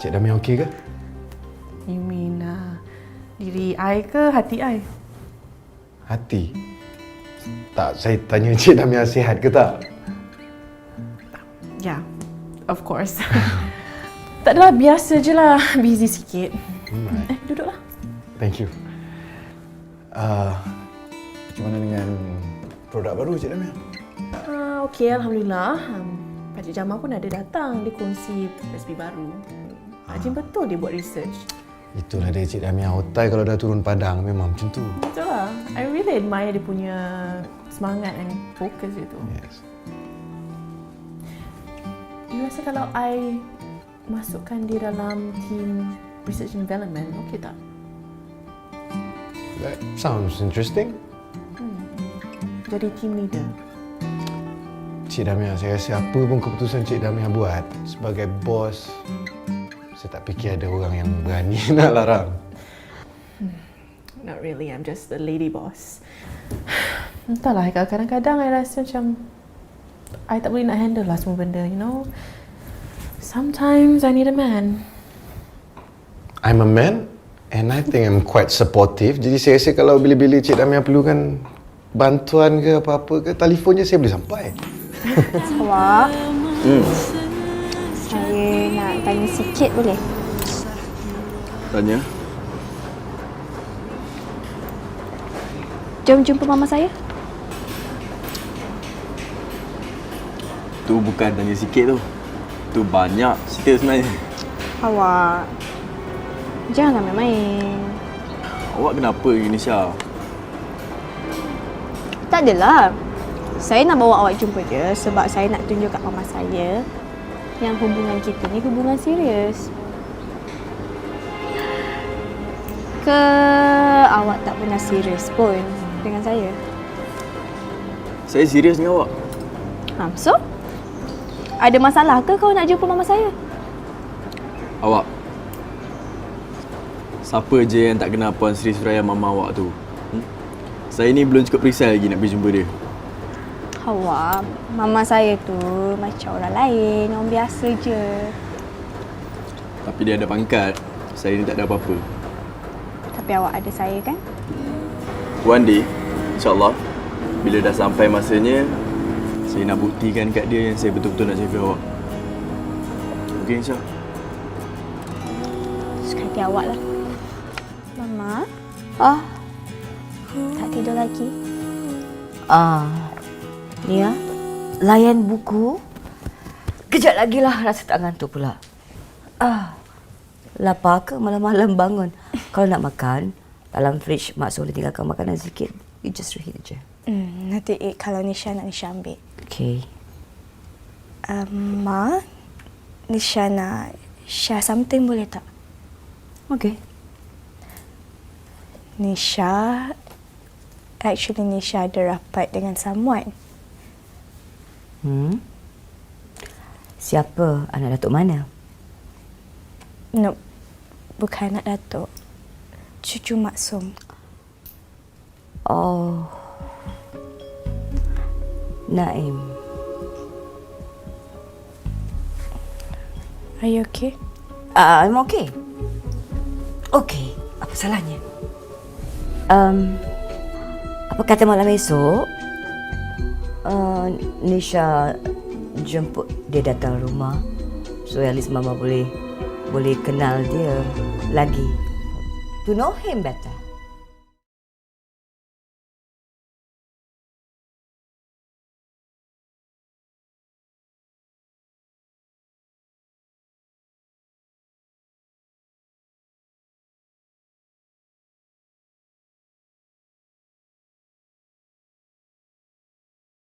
Cik Damia okey ke? You mean diri I ke hati I? Hati? Tak, saya tanya Cik Damia sihat ke tak? Yeah, of course. Tak adalah, biasa je lah. Busy sikit. Duduklah. Thank you. Macam mana dengan produk baru Cik Damia? Okey, Alhamdulillah. Pakcik Jamal pun ada datang. Dia kongsi resipi baru. Rajin betul dia buat research. Itulah dia Cik Damia. Otai kalau dah turun padang memang macam tu. Betul lah. I really admire dia punya semangat dan fokus dia tu. Yes. You rasa kalau I masukkan dia dalam team research and development, okey tak? That sounds interesting. Jadi team leader. Cik Damia, saya rasa apa pun keputusan Cik Damia buat sebagai bos, saya tak fikir ada orang yang berani nak larang. Not really, I'm just the lady boss. Entahlah, kadang-kadang I rasa macam I tak boleh nak handle lah semua benda, you know. Sometimes I need a man. I'm a man and I think I'm quite supportive. Jadi saya rasa kalau bila-bila Cik Damia perlukan bantuan ke apa-apa ke, telefon je saya boleh sampai. Awak, saya nak tanya sikit boleh? Tanya? Jom jumpa mama saya. Tu bukan tanya sikit tu. Tu banyak cerita sebenarnya. Awak, janganlah main-main. Awak kenapa dengan Nisha? Tak adalah. Saya nak bawa awak jumpa dia sebab saya nak tunjuk kat mama saya yang hubungan kita ni hubungan serius. Ke awak tak pernah serius pun dengan saya? Saya serius dengan awak. So? Ada masalah ke kau nak jumpa mama saya? Awak, siapa je yang tak kenal Puan Sri Suraya mama awak tu? Saya ni belum cukup perisai lagi nak pergi jumpa dia. Awak, mama saya tu macam orang lain, orang biasa je. Tapi dia ada pangkat. Saya ni tak ada apa-apa. Tapi awak ada saya kan? One day, insyaAllah, bila dah sampai masanya, saya nak buktikan kat dia yang saya betul-betul nak jaga awak. Okey, Insya? Suka hati awak lah. Mama? Tak tidur lagi? Nia, layan buku. Kejap lagi lah, rasa tak ngantuk pula. Lapar ke malam-malam bangun? Kalau nak makan, dalam fridge Mak suruh tinggalkan makanan sikit. You just reheat je. Nanti kalau Nisha nak, Nisha ambil. Okay. Ma, Nisha nak share something boleh tak? Okay. Nisha ada rapat dengan someone. Siapa? Anak Datuk mana? No, bukan anak Datuk. Cucu Maksum. Oh. Naim. Are you okay? I'm okay. Okay. Apa salahnya? Apa kata malam esok, Nisha jemput dia datang rumah, so at least Mama boleh kenal dia lagi, to know him better.